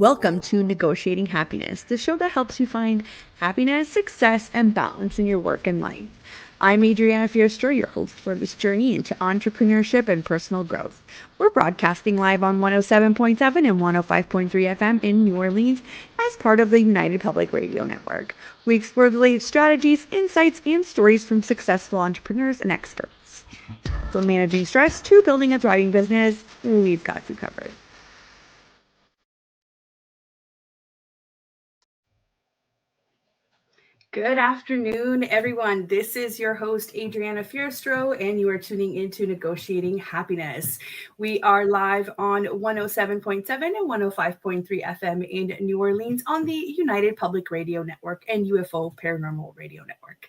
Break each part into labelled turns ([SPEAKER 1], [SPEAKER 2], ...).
[SPEAKER 1] Welcome to Negotiating Happiness, the show that helps you find happiness, success, and balance in your work and life. I'm Adriana Fiestro, your host for this journey into entrepreneurship and personal growth. We're broadcasting live on 107.7 and 105.3 FM in New Orleans as part of the United Public Radio Network. We explore the latest strategies, insights, and stories from successful entrepreneurs and experts. From managing stress to building a thriving business, we've got you covered.
[SPEAKER 2] Good afternoon, everyone. This is your host, Adriana Fiestro, and you are tuning into Negotiating Happiness. We are live on 107.7 and 105.3 FM in New Orleans on the United Public Radio Network and UFO Paranormal Radio Network.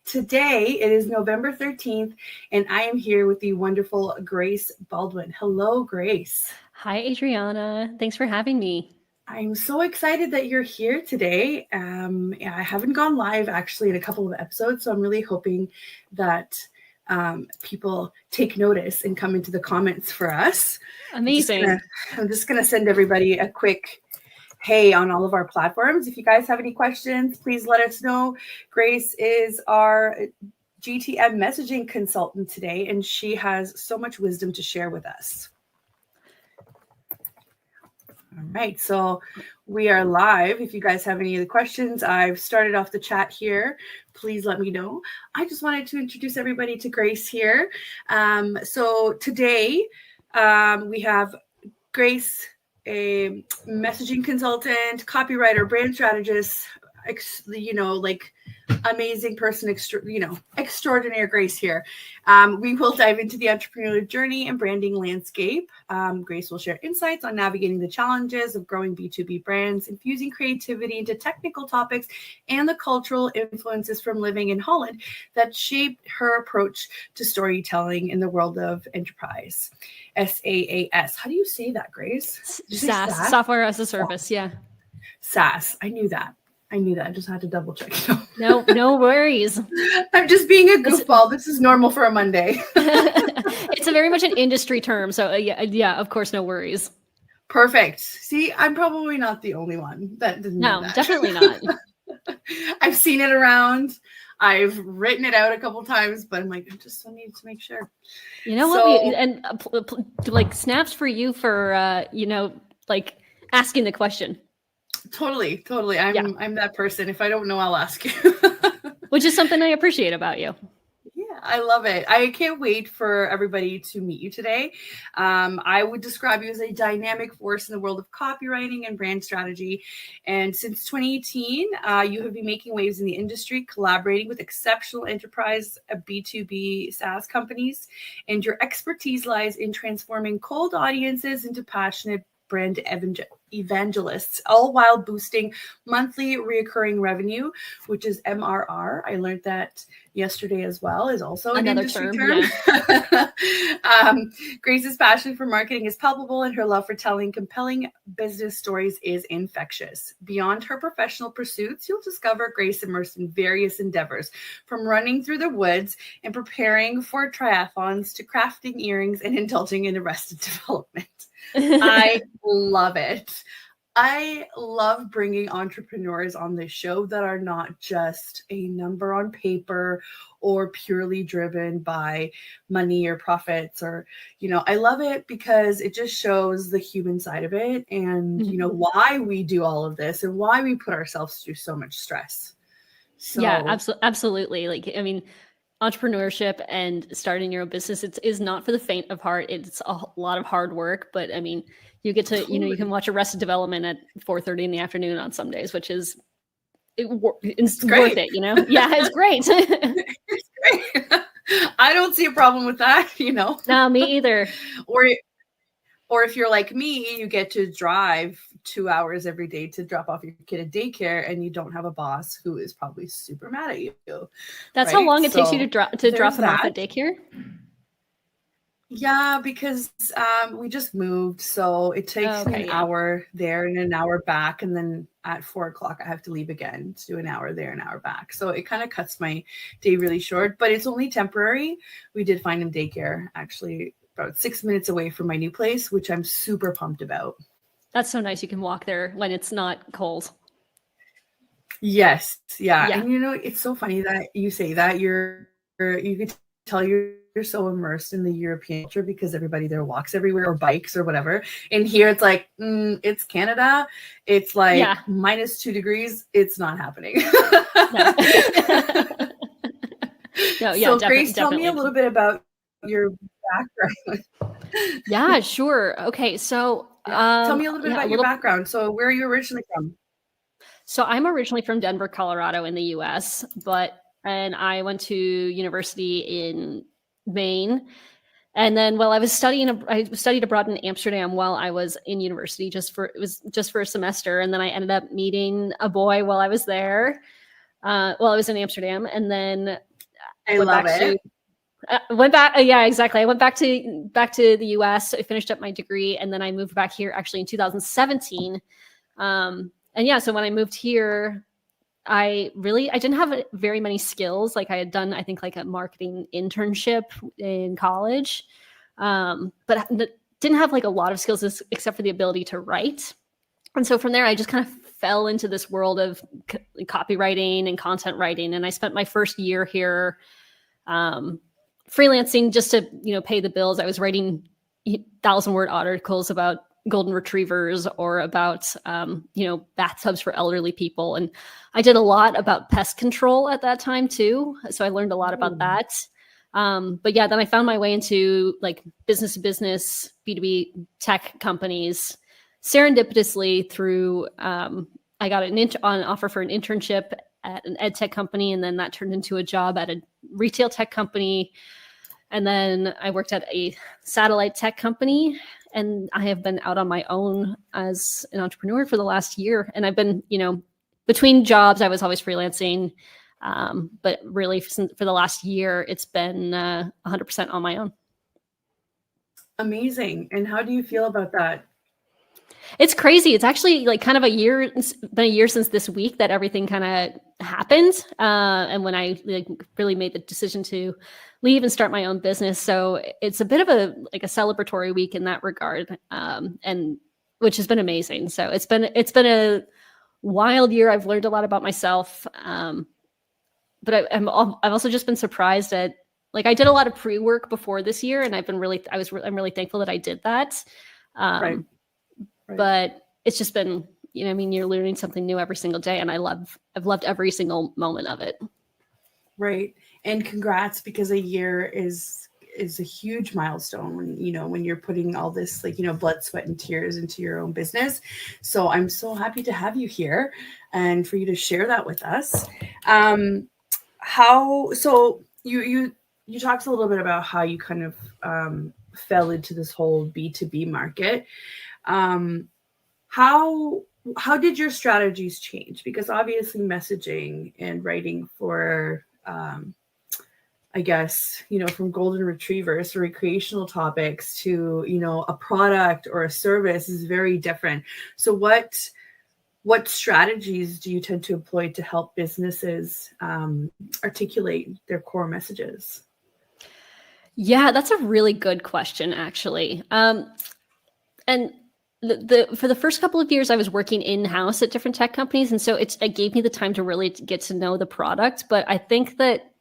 [SPEAKER 2] Today, it is November 13th, and I am here with the wonderful Grace Baldwin. Hello, Grace.
[SPEAKER 3] Hi, Adriana. Thanks for having me.
[SPEAKER 2] I'm so excited that you're here today. I haven't gone live actually in a couple of episodes, so I'm really hoping that people take notice and come into the comments for us.
[SPEAKER 3] Amazing.
[SPEAKER 2] I'm just going to send everybody a quick hey on all of our platforms. If you guys have any questions, please let us know. Grace is our GTM messaging consultant today, and she has so much wisdom to share with us. All right, so we are live. If you guys have any other questions, I've started off the chat here. Please let me know. I just wanted to introduce everybody to Grace here. So today we have Grace, a messaging consultant, copywriter, brand strategist, amazing person, extraordinary Grace here. We will dive into the entrepreneurial journey and branding landscape. Grace will share insights on navigating the challenges of growing B2B brands, infusing creativity into technical topics, and the cultural influences from living in Holland that shaped her approach to storytelling in the world of enterprise. SaaS. How do you say that, Grace?
[SPEAKER 3] SaaS, software as a service. Yeah.
[SPEAKER 2] SaaS. I knew that. I just had to double check.
[SPEAKER 3] No worries.
[SPEAKER 2] I'm just being a goofball. This is normal for a Monday.
[SPEAKER 3] It's a very much an industry term. So yeah, of course, no worries.
[SPEAKER 2] Perfect. See, I'm probably not the only one that didn't know that.
[SPEAKER 3] Definitely not.
[SPEAKER 2] I've seen it around. I've written it out a couple times, but I'm like, I just need to make sure.
[SPEAKER 3] You know what? Snaps for you for, asking the question.
[SPEAKER 2] Totally. I'm that person. If I don't know, I'll ask you.
[SPEAKER 3] Which is something I appreciate about you.
[SPEAKER 2] Yeah, I love it. I can't wait for everybody to meet you today. I would describe you as a dynamic force in the world of copywriting and brand strategy. And since 2018, you have been making waves in the industry, collaborating with exceptional enterprise B2B SaaS companies. And your expertise lies in transforming cold audiences into passionate brand evangelists, all while boosting monthly recurring revenue, which is MRR. I learned that yesterday as well, is also another industry term. Yeah. Grace's passion for marketing is palpable, and her love for telling compelling business stories is infectious. Beyond her professional pursuits, you'll discover Grace immersed in various endeavors, from running through the woods and preparing for triathlons to crafting earrings and indulging in arrested development. I love it. I love bringing entrepreneurs on this show that are not just a number on paper or purely driven by money or profits I love it because it just shows the human side of it and, why we do all of this and why we put ourselves through so much stress. So,
[SPEAKER 3] yeah, absolutely. Entrepreneurship and starting your own business, is not for the faint of heart. It's a lot of hard work, but you get to, you can watch Arrested Development at 4:30 in the afternoon on some days, which is it's worth it, Yeah, it's great.
[SPEAKER 2] It's great. I don't see a problem with that,
[SPEAKER 3] No, me either.
[SPEAKER 2] Or if you're like me, you get to drive 2 hours every day to drop off your kid at daycare, and you don't have a boss who is probably super mad at you.
[SPEAKER 3] That's right? How long it takes you to drop him off at daycare?
[SPEAKER 2] Yeah, because we just moved, so it takes me an hour there and an hour back, and then at 4:00 I have to leave again to do an hour there, an hour back. So it kind of cuts my day really short, but it's only temporary. We did find him daycare actually about 6 minutes away from my new place, which I'm super pumped about.
[SPEAKER 3] That's so nice. You can walk there when it's not cold.
[SPEAKER 2] Yes. Yeah.
[SPEAKER 3] Yeah.
[SPEAKER 2] And you know, it's so funny that you say that you could tell you're so immersed in the European culture because everybody there walks everywhere or bikes or whatever. And here it's like, it's Canada. It's like -2 degrees. It's not happening.
[SPEAKER 3] No. No, yeah,
[SPEAKER 2] So Grace, tell me a little bit about your background.
[SPEAKER 3] Yeah, sure. Okay. So
[SPEAKER 2] tell me a little bit about your background. So where are you originally from?
[SPEAKER 3] So I'm originally from Denver, Colorado in the US, and I went to university in Maine. And then while I was I studied abroad in Amsterdam while I was in university, it was just for a semester. And then I ended up meeting a boy while I was there, while I was in Amsterdam. And then
[SPEAKER 2] I love it.
[SPEAKER 3] Went back. Yeah, exactly. I went back to the US. I finished up my degree, and then I moved back here actually in 2017. And yeah, so when I moved here, I didn't have very many skills. Like I had done, I think like a marketing internship in college, but didn't have like a lot of skills except for the ability to write. And so from there, I just kind of fell into this world of copywriting and content writing. And I spent my first year here freelancing just to, pay the bills. I was writing 1,000-word articles about golden retrievers or about, bathtubs for elderly people. And I did a lot about pest control at that time too. So I learned a lot about that. But yeah, then I found my way into like business to business, B2B tech companies serendipitously through, I got an offer for an internship at an ed tech company. And then that turned into a job at a retail tech company. And then I worked at a satellite tech company. And I have been out on my own as an entrepreneur for the last year. And I've been, between jobs, I was always freelancing. But really for the last year, it's been 100% on my own.
[SPEAKER 2] Amazing. And how do you feel about that?
[SPEAKER 3] It's crazy. It's actually like kind of it's been a year since this week that everything kind of happened. And when I really made the decision to leave and start my own business. So it's a bit of a celebratory week in that regard. And which has been amazing. So it's been a wild year. I've learned a lot about myself. But I've also just been surprised at, I did a lot of pre-work before this year, and I'm really thankful that I did that. Right. But it's just been, you're learning something new every single day, and I've loved every single moment of it.
[SPEAKER 2] Right. And congrats, because a year is a huge milestone when you're putting all this blood, sweat, and tears into your own business. So I'm so happy to have you here and for you to share that with us. So you talked a little bit about how you kind of fell into this whole B2B market. How did your strategies change? Because obviously messaging and writing for, I guess, from golden retrievers to recreational topics to, a product or a service is very different. So what strategies do you tend to employ to help businesses articulate their core messages?
[SPEAKER 3] Yeah, that's a really good question, actually. And for the first couple of years, I was working in-house at different tech companies. And so it gave me the time to really get to know the product. But I think that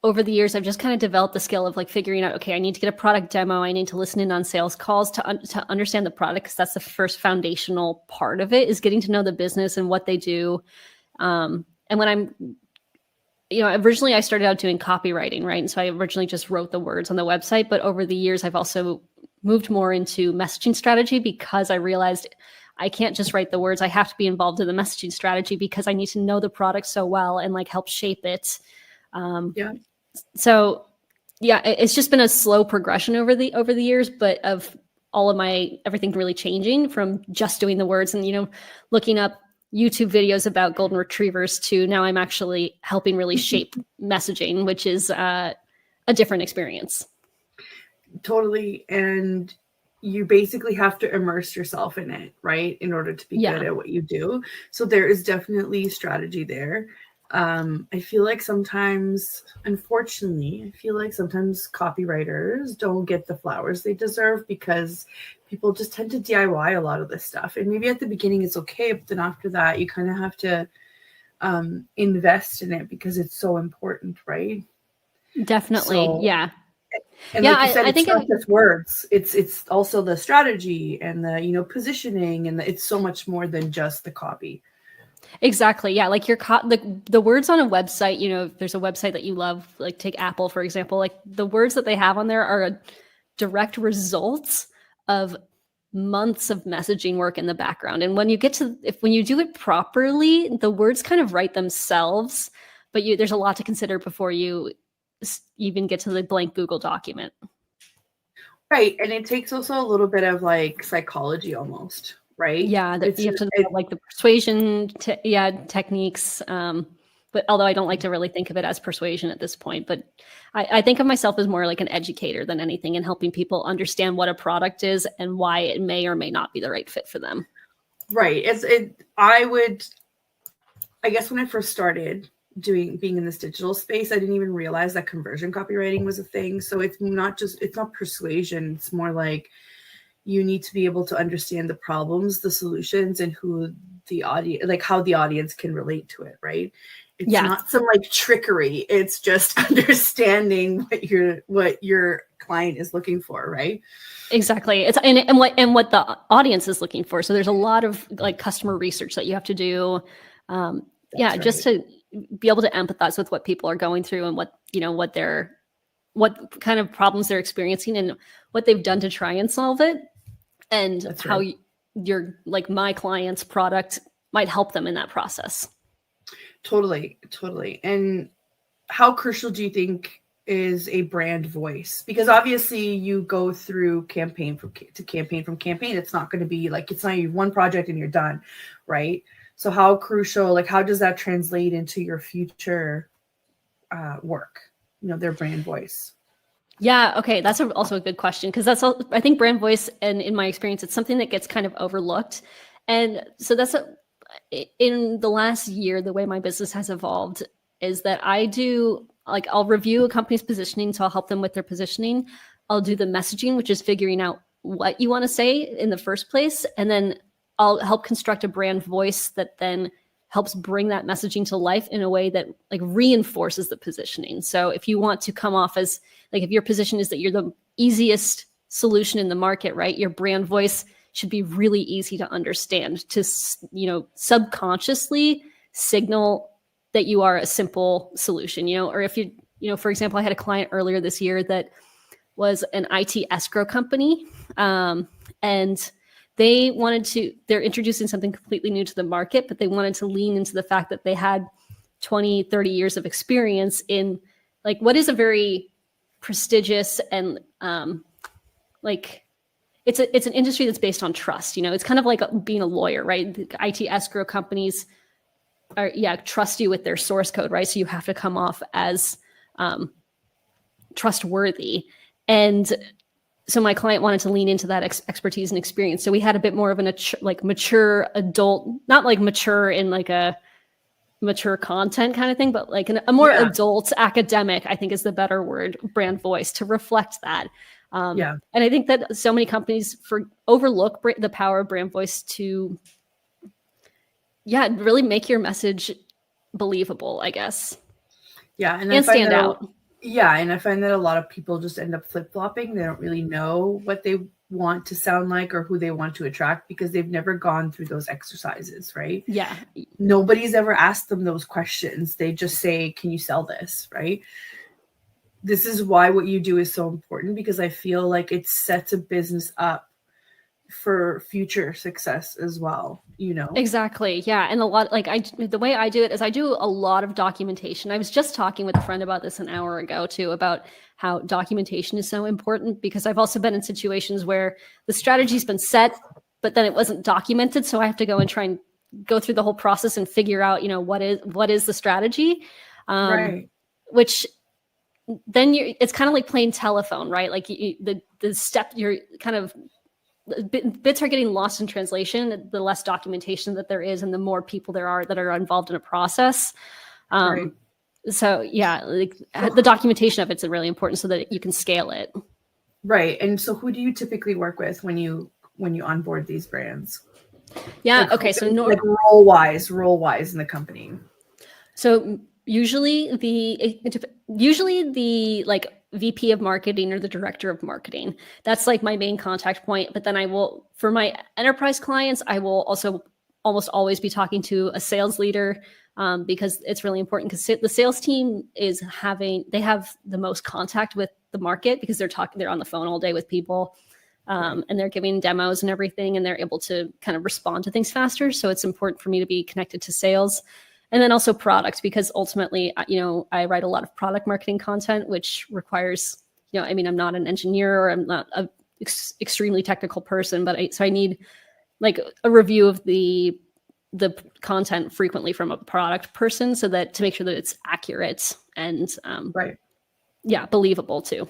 [SPEAKER 3] over the years, I've just kind of developed the skill of figuring out, okay, I need to get a product demo. I need to listen in on sales calls to understand the product, because that's the first foundational part of it, is getting to know the business and what they do. And when I'm, originally I started out doing copywriting, right? And so I originally just wrote the words on the website. But over the years, I've also moved more into messaging strategy, because I realized I can't just write the words. I have to be involved in the messaging strategy, because I need to know the product so well and help shape it. So yeah, it's just been a slow progression over the years, but of all of everything really changing from just doing the words and, looking up YouTube videos about golden retrievers to now I'm actually helping really shape messaging, which is a different experience.
[SPEAKER 2] Totally. And you basically have to immerse yourself in it, right? In order to be good at what you do. So there is definitely strategy there. I feel like sometimes, unfortunately, I feel like sometimes copywriters don't get the flowers they deserve because people just tend to DIY a lot of this stuff. And maybe at the beginning it's okay, but then after that, you kind of have to invest in it because it's so important, right?
[SPEAKER 3] Definitely.
[SPEAKER 2] So,
[SPEAKER 3] Yeah.
[SPEAKER 2] and
[SPEAKER 3] Yeah.
[SPEAKER 2] like you said,
[SPEAKER 3] I
[SPEAKER 2] it's
[SPEAKER 3] think
[SPEAKER 2] not just words. It's also the strategy and the, you know, positioning, and it's so much more than just the copy.
[SPEAKER 3] exactly. Yeah. Like the words on a website, you know, if there's a website that you love, like take Apple, for example, like the words that they have on there are a direct result of months of messaging work in the background. And when you get to, when you do it properly, the words kind of write themselves, but there's a lot to consider before you even get to the blank Google document.
[SPEAKER 2] Right. And it takes also a little bit of like psychology almost, right?
[SPEAKER 3] Yeah. You have to know, like the persuasion, techniques. But although I don't like to really think of it as persuasion at this point, but I think of myself as more like an educator than anything, and helping people understand what a product is and why it may or may not be the right fit for them.
[SPEAKER 2] Right. I guess when I first started being in this digital space, I didn't even realize that conversion copywriting was a thing. So it's not persuasion. It's more like you need to be able to understand the problems, the solutions, and who the audience, like how the audience can relate to it. Right. It's not some like trickery. It's just understanding what your client is looking for, right?
[SPEAKER 3] Exactly. It's and what the audience is looking for. So there's a lot of like customer research that you have to do. Just to be able to empathize with what people are going through and what kind of problems they're experiencing and what they've done to try and solve it, and how your like my client's product might help them in that process.
[SPEAKER 2] Totally. And how crucial do you think is a brand voice? Because obviously you go through campaign from campaign. It's not going to be like, it's not one project and you're done, right? So how crucial, like how does that translate into your future work? You know, their brand voice.
[SPEAKER 3] Yeah. Okay. That's also a good question, because I think brand voice, and in my experience, it's something that gets kind of overlooked. And so in the last year, the way my business has evolved is that I'll review a company's positioning. So I'll help them with their positioning. I'll do the messaging, which is figuring out what you want to say in the first place. And then I'll help construct a brand voice that then helps bring that messaging to life in a way that like reinforces the positioning. So if you want to come off as like, if your position is that you're the easiest solution in the market, right? Your brand voice should be really easy to understand, to, subconsciously signal that you are a simple solution, or if for example, I had a client earlier this year that was an IT escrow company. And they're introducing something completely new to the market, but they wanted to lean into the fact that they had 20, 30 years of experience in like what is a very prestigious and it's an industry that's based on trust. It's kind of like being a lawyer, right? The IT escrow companies trust you with their source code, right? So you have to come off as trustworthy. And so my client wanted to lean into that expertise and experience. So we had a bit more of an mature adult, not like mature in like a mature content kind of thing, but like a more adult academic, I think is the better word, brand voice to reflect that. And I think that so many companies overlook the power of brand voice to, really make your message believable, I guess.
[SPEAKER 2] Yeah.
[SPEAKER 3] And stand out.
[SPEAKER 2] Yeah. And I find that a lot of people just end up flip-flopping. They don't really know what they want to sound like or who they want to attract because they've never gone through those exercises, right?
[SPEAKER 3] Yeah.
[SPEAKER 2] Nobody's ever asked them those questions. They just say, can you sell this, right? This is why what you do is so important, because I feel like it sets a business up for future success as well,
[SPEAKER 3] Exactly. Yeah. And the way I do it is I do a lot of documentation. I was just talking with a friend about this an hour ago too, about how documentation is so important, because I've also been in situations where the strategy's been set, but then it wasn't documented. So I have to go and try and go through the whole process and figure out, what is the strategy,
[SPEAKER 2] right?
[SPEAKER 3] Which then it's kind of like playing telephone, right? Like the step, you're kind of, bits are getting lost in translation, the less documentation that there is and the more people there are that are involved in a process.
[SPEAKER 2] Right.
[SPEAKER 3] So yeah, like the documentation of it's really important so that you can scale it.
[SPEAKER 2] Right. And so who do you typically work with when you onboard these brands?
[SPEAKER 3] Yeah.
[SPEAKER 2] Like,
[SPEAKER 3] Okay. So
[SPEAKER 2] like role wise in the company.
[SPEAKER 3] So usually the like VP of marketing or the director of marketing, that's like my main contact point. But then for my enterprise clients, I will also almost always be talking to a sales leader, because it's really important, because the sales team they have the most contact with the market, because they're on the phone all day with people. And they're giving demos and everything, and they're able to kind of respond to things faster. So it's important for me to be connected to sales. And then also product, because ultimately, I write a lot of product marketing content, which requires, I'm not an engineer, or I'm not a extremely technical person, but I need like a review of the content frequently from a product person, so that to make sure that it's accurate and believable too.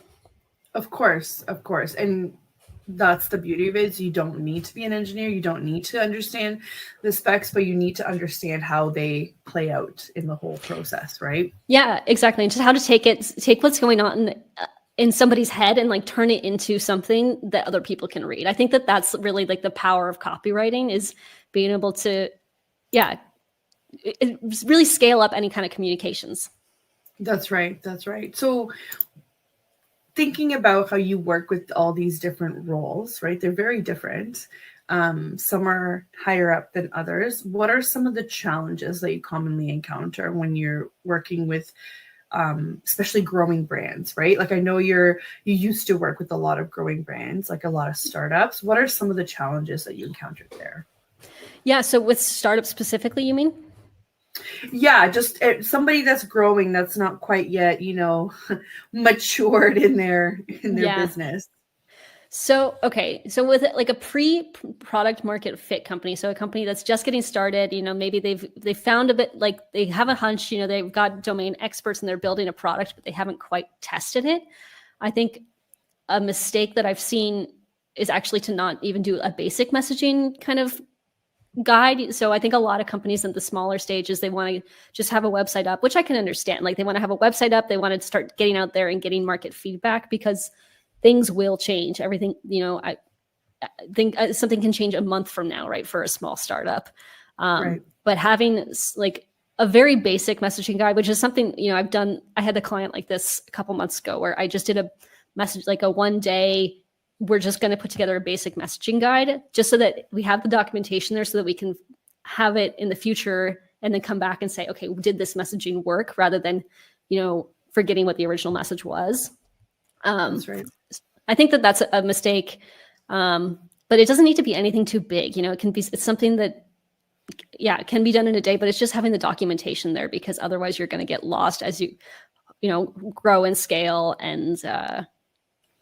[SPEAKER 2] Of course. And that's the beauty of it, is you don't need to be an engineer. You don't need to understand the specs, but you need to understand how they play out in the whole process, right?
[SPEAKER 3] Yeah, exactly. And just how to take what's going on in somebody's head and like turn it into something that other people can read. I think that that's really like the power of copywriting, is being able to, really scale up any kind of communications.
[SPEAKER 2] That's right. So thinking about how you work with all these different roles, right? They're very different. Some are higher up than others. What are some of the challenges that you commonly encounter when you're working with, especially growing brands, right? Like I know you used to work with a lot of growing brands, like a lot of startups. What are some of the challenges that you encountered there?
[SPEAKER 3] Yeah. So with startups specifically, you mean?
[SPEAKER 2] Yeah, just somebody that's growing, that's not quite yet, matured in their business.
[SPEAKER 3] So, okay. So with like a pre-product market fit company, so a company that's just getting started, maybe they've found a bit, like they have a hunch, they've got domain experts and they're building a product, but they haven't quite tested it. I think a mistake that I've seen is actually to not even do a basic messaging kind of guide. So I think a lot of companies in the smaller stages, they want to just have a website up, which I can understand. Like they want to have a website up, they want to start getting out there and getting market feedback, because things will change. Everything, I think something can change a month from now, right? For a small startup.
[SPEAKER 2] Right.
[SPEAKER 3] But having like a very basic messaging guide, which is something, I had a client like this a couple months ago, where I just did a message, like a 1 day, we're just going to put together a basic messaging guide, just so that we have the documentation there, so that we can have it in the future and then come back and say, okay, did this messaging work, rather than, forgetting what the original message was.
[SPEAKER 2] That's right.
[SPEAKER 3] I think that that's a mistake, but it doesn't need to be anything too big. It's something that, it can be done in a day, but it's just having the documentation there, because otherwise you're going to get lost as you grow and scale and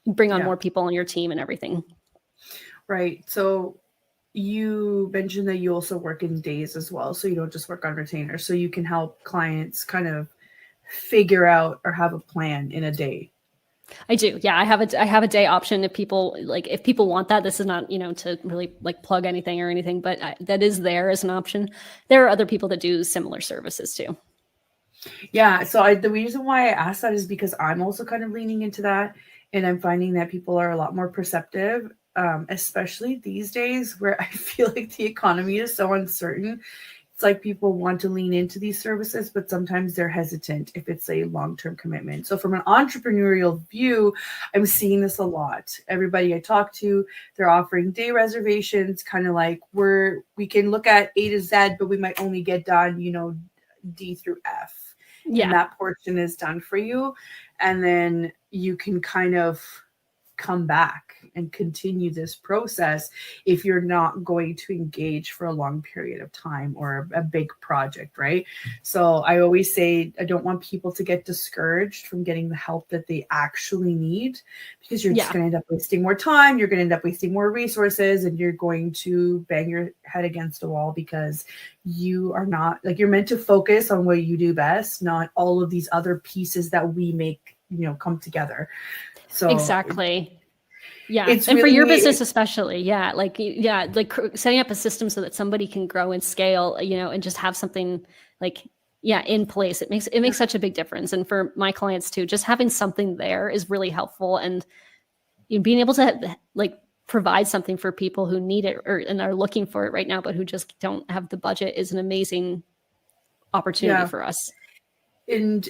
[SPEAKER 3] bring on more people on your team and everything. Right.
[SPEAKER 2] So you mentioned that you also work in days as well. So you don't just work on retainers. So you can help clients kind of figure out or have a plan in a day.
[SPEAKER 3] I do. Yeah. I have a day option if people want that. This is not, to really like plug anything or anything, but that is there as an option. There are other people that do similar services too.
[SPEAKER 2] Yeah. So the reason why I asked that is because I'm also kind of leaning into that. And I'm finding that people are a lot more perceptive, especially these days, where I feel like the economy is so uncertain. It's like people want to lean into these services, but sometimes they're hesitant if it's a long-term commitment. So from an entrepreneurial view, I'm seeing this a lot. Everybody I talk to, they're offering day reservations, kind of like we can look at A to Z, but we might only get done, D through F. Yeah. And that portion is done for you. And then you can kind of come back and continue this process if you're not going to engage for a long period of time or a big project, right? So I always say I don't want people to get discouraged from getting the help that they actually need, because you're just going to end up wasting more time, you're going to end up wasting more resources, and you're going to bang your head against a wall, because you are not, like, you're meant to focus on what you do best, not all of these other pieces that we make, come together. So
[SPEAKER 3] exactly. Yeah. And really, for your business, especially. Yeah. Like setting up a system so that somebody can grow and scale, and just have something like in place. It makes such a big difference. And for my clients too, just having something there is really helpful. And being able to like provide something for people who need it and are looking for it right now, but who just don't have the budget is an amazing opportunity for us.
[SPEAKER 2] And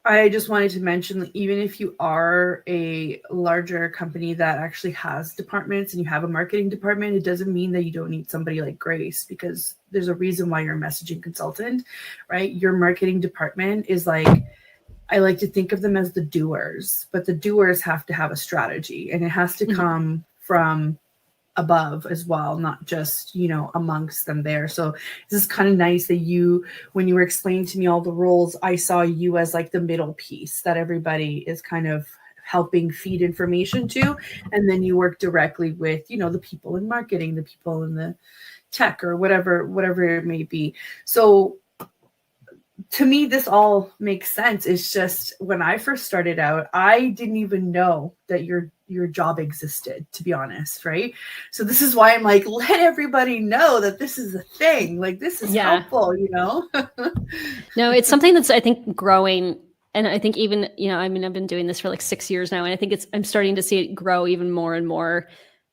[SPEAKER 2] I just wanted to mention, even if you are a larger company that actually has departments and you have a marketing department, it doesn't mean that you don't need somebody like Grace, because there's a reason why you're a messaging consultant, right? Your marketing department is like, I like to think of them as the doers, but the doers have to have a strategy, and it has to come from above as well, not just, amongst them there. So this is kind of nice that when you were explaining to me all the roles, I saw you as like the middle piece that everybody is kind of helping feed information to. And then you work directly with, the people in marketing, the people in the tech, or whatever it may be. So to me, this all makes sense. It's just when I first started out, I didn't even know that your job existed, to be honest, right? So this is why I'm like, let everybody know that this is a thing. Like, this is helpful,
[SPEAKER 3] No, it's something that's, I think, growing. And I think even, I've been doing this for like 6 years now, and I think I'm starting to see it grow even more and more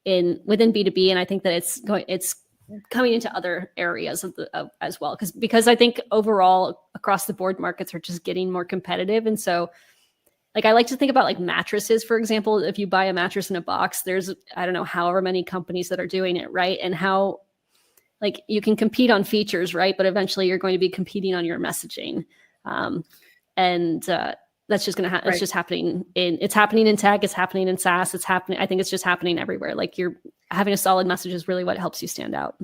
[SPEAKER 3] within B2B. And I think that it's coming into other areas as well. Because I think overall across the board markets are just getting more competitive. And so like, I like to think about like mattresses, for example. If you buy a mattress in a box, there's, I don't know, however many companies that are doing it, right? And how like you can compete on features, right? But eventually you're going to be competing on your messaging. And that's just going to it's just happening it's happening in tech, it's happening in SaaS, I think it's just happening everywhere. Like, you're having a solid message is really what helps you stand out.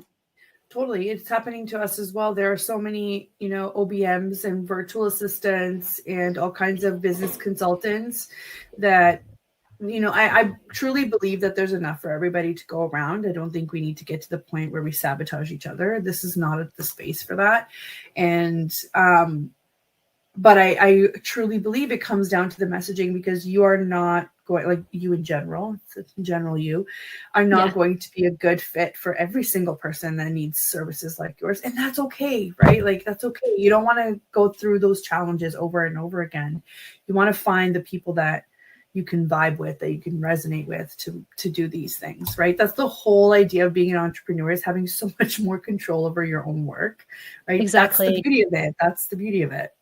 [SPEAKER 2] Totally. It's happening to us as well. There are so many, OBMs and virtual assistants and all kinds of business consultants that, I truly believe that there's enough for everybody to go around. I don't think we need to get to the point where we sabotage each other. This is not the space for that. And, but I truly believe it comes down to the messaging, because you are not going, like you in general, you are not going to be a good fit for every single person that needs services like yours. And that's okay, right? Like, that's okay. You don't want to go through those challenges over and over again. You want to find the people that you can vibe with, that you can resonate with to do these things, right? That's the whole idea of being an entrepreneur, is having so much more control over your own work, right?
[SPEAKER 3] Exactly.
[SPEAKER 2] That's the beauty of it.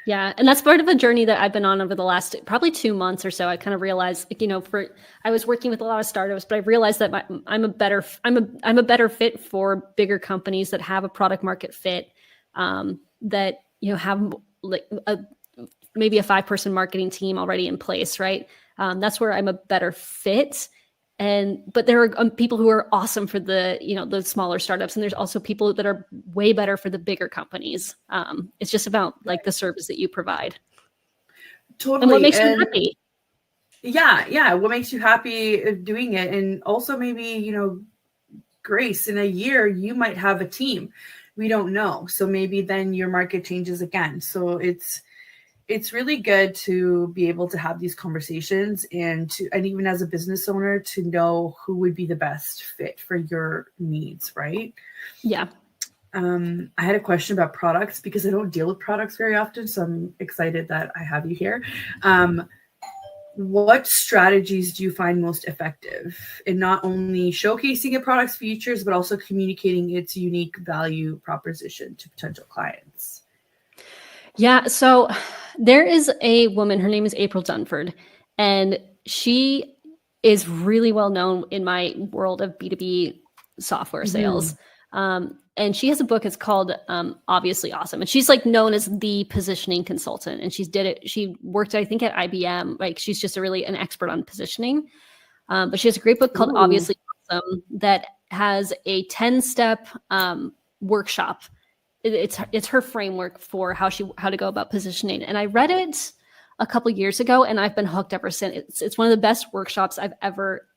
[SPEAKER 3] Yeah. And that's part of a journey that I've been on over the last probably 2 months or so. I kind of realized, I was working with a lot of startups, but I realized that I'm a better fit for bigger companies that have a product market fit, that, have like maybe a 5-person marketing team already in place. Right. That's where I'm a better fit. But there are people who are awesome for the smaller startups. And there's also people that are way better for the bigger companies. It's just about like the service that you provide.
[SPEAKER 2] Totally.
[SPEAKER 3] And what makes you happy.
[SPEAKER 2] Yeah. What makes you happy doing it? And also maybe, Grace, in a year, you might have a team. We don't know. So maybe then your market changes again. So it's really good to be able to have these conversations and even as a business owner, to know who would be the best fit for your needs, right?
[SPEAKER 3] Yeah.
[SPEAKER 2] I had a question about products, because I don't deal with products very often. So I'm excited that I have you here. What strategies do you find most effective in not only showcasing a product's features, but also communicating its unique value proposition to potential clients?
[SPEAKER 3] Yeah. So there is a woman, her name is April Dunford, and she is really well known in my world of B2B software sales. And she has a book, it's called Obviously Awesome. And she's like known as the positioning consultant. And she worked, I think, at IBM. Like, she's just an expert on positioning. But she has a great book called Obviously Awesome that has a 10-step workshop. It's her framework for how to go about positioning. And I read it a couple years ago, and I've been hooked ever since. It's one of the best workshops I've ever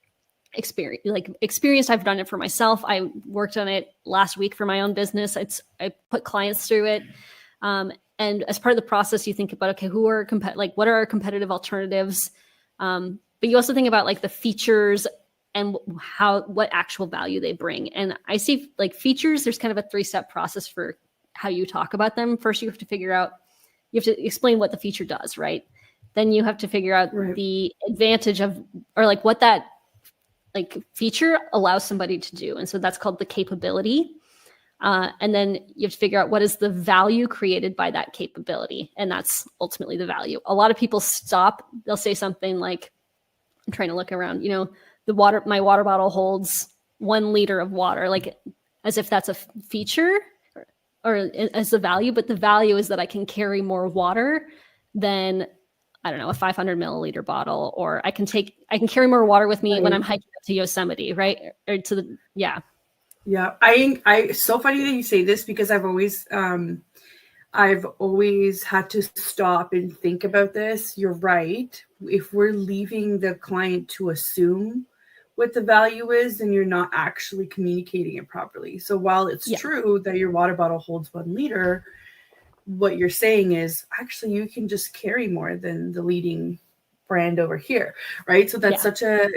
[SPEAKER 3] experienced. I've done it for myself. I worked on it last week for my own business. I put clients through it. And as part of the process, you think about, okay, what are our competitive alternatives? But you also think about like the features and what actual value they bring. And I see like features, there's kind of a 3-step process for how you talk about them. First, you have to explain what the feature does, right? Then you have to figure out the advantage of, or like what that like feature allows somebody to do. And so that's called the capability. And then you have to figure out what is the value created by that capability. And that's ultimately the value. A lot of people stop, they'll say something like, I'm trying to look around, my water bottle holds 1 liter of water, like as if that's a feature or as the value, but the value is that I can carry more water than, I don't know, a 500 milliliter bottle, or I can carry more water with me when I'm hiking up to Yosemite, right? Or to the, yeah.
[SPEAKER 2] Yeah. It's so funny that you say this, because I've always had to stop and think about this. You're right. If we're leaving the client to assume what the value is, then you're not actually communicating it properly. So while it's true that your water bottle holds 1 liter, what you're saying is actually you can just carry more than the leading brand over here, right? So that's such a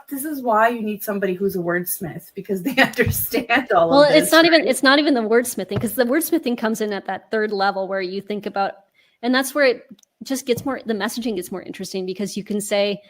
[SPEAKER 2] this is why you need somebody who's a wordsmith, because they understand all of this.
[SPEAKER 3] Well, it's not even the wordsmithing, because the wordsmithing comes in at that third level where you think about, and that's where it just gets more, the messaging gets more interesting, because you can say,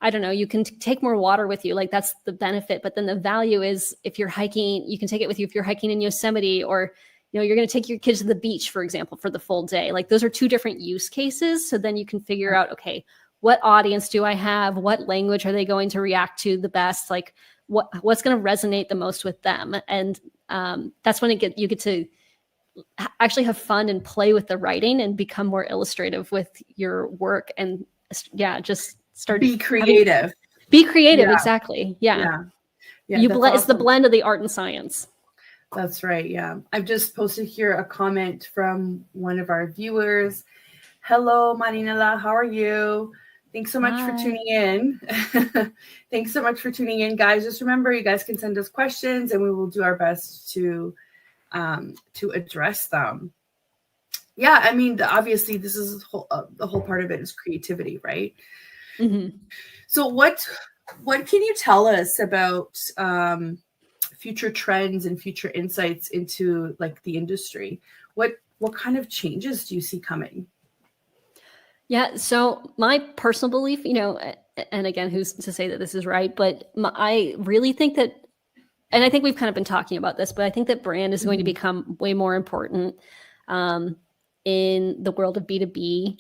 [SPEAKER 3] I don't know, you can take more water with you, like that's the benefit. But then the value is, if you're hiking, you can take it with you if you're hiking in Yosemite, or you're going to take your kids to the beach, for example, for the full day. Like those are 2 different use cases. So then you can figure out, okay, what audience do I have? What language are they going to react to the best? Like what's going to resonate the most with them? And that's when you get to actually have fun and play with the writing and become more illustrative with your work. And just start
[SPEAKER 2] be creative.
[SPEAKER 3] Exactly. Yeah. It's
[SPEAKER 2] awesome.
[SPEAKER 3] the blend of the art and science.
[SPEAKER 2] That's right. Yeah. I've just posted here a comment from one of our viewers. Hello, Marinela. How are you? Thanks so much for tuning in. Thanks so much for tuning in, guys. Just remember, you guys can send us questions and we will do our best to address them. Yeah. I mean, obviously this is the whole part of it is creativity, right?
[SPEAKER 3] Mm-hmm.
[SPEAKER 2] So what can you tell us about, future trends and future insights into like the industry? What kind of changes do you see coming?
[SPEAKER 3] Yeah. So my personal belief, and again, who's to say that this is right, but I really think that, and I think we've kind of been talking about this, but I think that brand is going to become way more important in the world of B2B.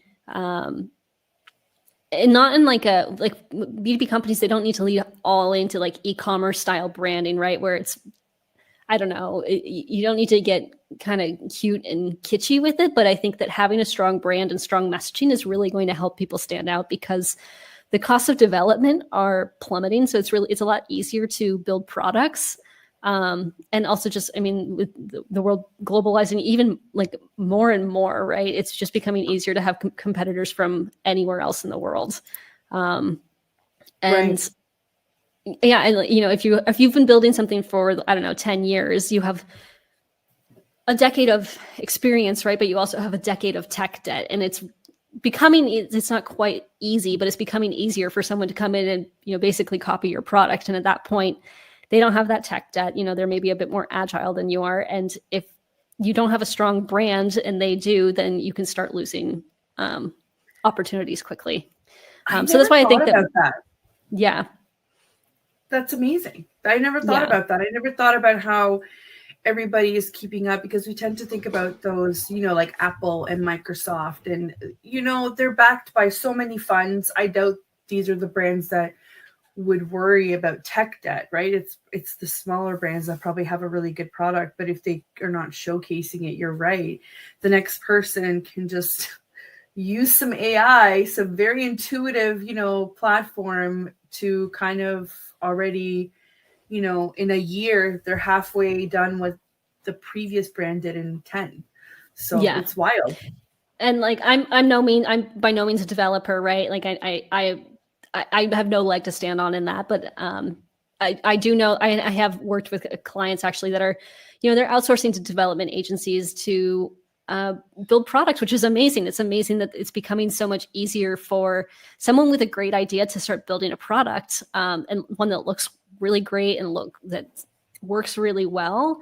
[SPEAKER 3] And not in like B2B companies, they don't need to lead all into like e-commerce style branding, right? Where it's, I don't know, you don't need to get kind of cute and kitschy with it. But I think that having a strong brand and strong messaging is really going to help people stand out, because the costs of development are plummeting. So it's a lot easier to build products. And also just, I mean, with the world globalizing even like more and more, right? It's just becoming easier to have competitors from anywhere else in the world. And yeah, and if you've been building something for, I don't know, 10 years, you have a decade of experience, right? But you also have a decade of tech debt, and it's not quite easy, but it's becoming easier for someone to come in and, basically copy your product. And at that point, they don't have that tech debt. They're maybe a bit more agile than you are. And if you don't have a strong brand and they do, then you can start losing opportunities quickly. So that's why I think that. Yeah.
[SPEAKER 2] That's amazing. I never thought about that. I never thought about how everybody is keeping up, because we tend to think about those, like Apple and Microsoft, and, they're backed by so many funds. I doubt these are the brands that would worry about tech debt, right? It's the smaller brands that probably have a really good product, but if they are not showcasing it, you're right. The next person can just use some AI, some very intuitive, platform to kind of already, in a year, they're halfway done what the previous brand did in 10. So it's wild.
[SPEAKER 3] And like, I'm by no means a developer, right? Like I have no leg to stand on in that, but I do know, I have worked with clients actually that are, they're outsourcing to development agencies to build products, which is amazing. It's amazing that it's becoming so much easier for someone with a great idea to start building a product, and one that looks really great and that works really well.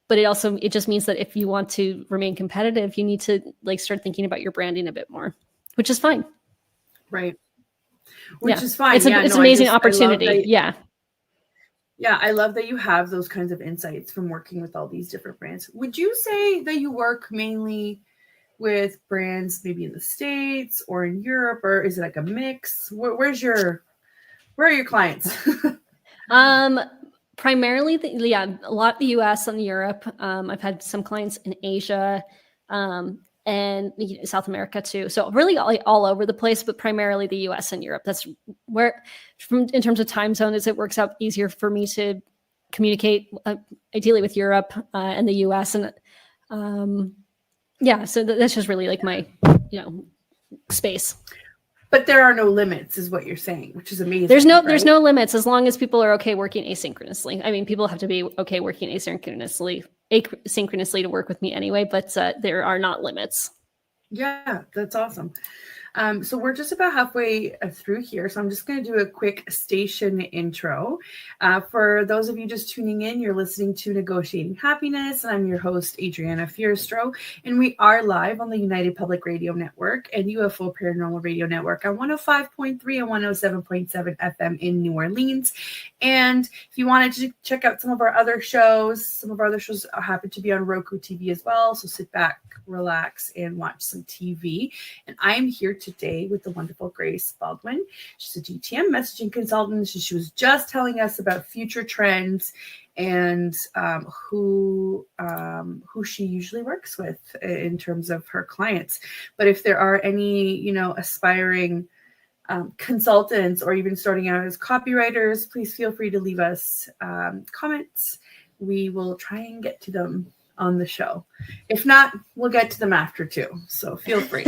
[SPEAKER 3] but it just means that if you want to remain competitive, you need to like start thinking about your branding a bit more, which is fine.
[SPEAKER 2] Right. Which
[SPEAKER 3] Yeah.
[SPEAKER 2] is fine.
[SPEAKER 3] It's an amazing opportunity. Yeah.
[SPEAKER 2] Yeah, I love that you have those kinds of insights from working with all these different brands. Would you say that you work mainly with brands maybe in the States or in Europe, or is it like a mix? Where are your clients?
[SPEAKER 3] Primarily, a lot of the US and Europe. I've had some clients in Asia, and South America too. So really all over the place, but primarily the US and Europe. That's where, in terms of time zones, it works out easier for me to communicate ideally with Europe and the US. And so that's just really like my, space.
[SPEAKER 2] But there are no limits, is what you're saying, which is amazing.
[SPEAKER 3] There's no limits as long as people are okay working asynchronously. I mean, people have to be okay working asynchronously to work with me anyway, but there are not limits.
[SPEAKER 2] Yeah, that's awesome. So we're just about halfway through here. So I'm just going to do a quick station intro. For those of you just tuning in, you're listening to Negotiating Happiness. And I'm your host, Adriana Fierstro. And we are live on the United Public Radio Network and UFO Paranormal Radio Network on 105.3 and 107.7 FM in New Orleans. And if you wanted to check out some of our other shows happen to be on Roku TV as well. So sit back, relax, and watch some TV. And I'm here today with the wonderful Grace Baldwin. She's a GTM messaging consultant. She was just telling us about future trends and who she usually works with in terms of her clients. But if there are any, aspiring consultants or even starting out as copywriters, please feel free to leave us comments. We will try and get to them on the show. If not, we'll get to them after too. So feel free.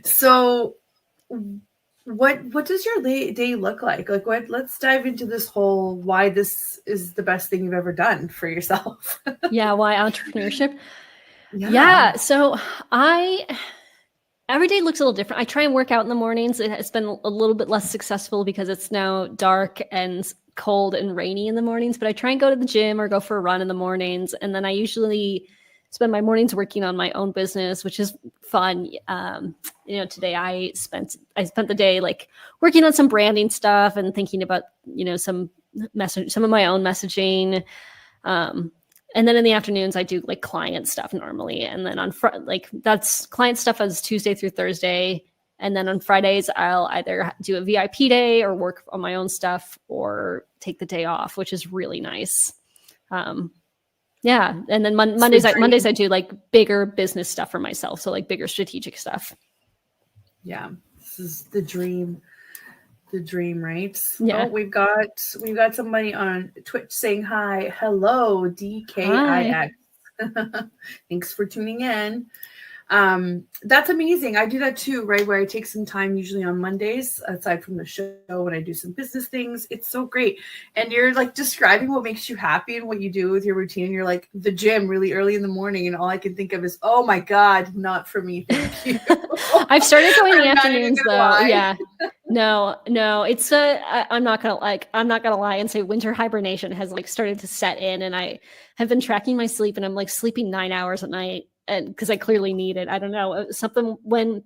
[SPEAKER 2] So what does your day look like? Let's dive into this whole why this is the best thing you've ever done for yourself.
[SPEAKER 3] Yeah. Why entrepreneurship?
[SPEAKER 2] Yeah.
[SPEAKER 3] So every day looks a little different. I try and work out in the mornings. It's been a little bit less successful because it's now dark and cold and rainy in the mornings, but I try and go to the gym or go for a run in the mornings. And then I usually spend my mornings working on my own business, which is fun. Today I spent the day like working on some branding stuff and thinking about, some of my own messaging. And then in the afternoons I do like client stuff normally. And then that's client stuff as Tuesday through Thursday. And then on Fridays, I'll either do a VIP day or work on my own stuff or take the day off, which is really nice. And then Mondays I do like bigger business stuff for myself. So like bigger strategic stuff. Yeah.
[SPEAKER 2] This is the dream, right?
[SPEAKER 3] Yeah.
[SPEAKER 2] Oh, we've got somebody on Twitch saying hi. Hello, DKIX. Hi. Thanks for tuning in. That's amazing. I do that too, right? Where I take some time usually on Mondays, aside from the show, when I do some business things. It's so great. And you're like describing what makes you happy and what you do with your routine. You're like the gym really early in the morning. And all I can think of is, oh my God, not for me. Thank you.
[SPEAKER 3] I've started going in the afternoons though. Lie. Yeah. No, it's I'm not going to lie and say winter hibernation has like started to set in, and I have been tracking my sleep and I'm like sleeping 9 hours at night. And because I clearly need it. I don't know, something when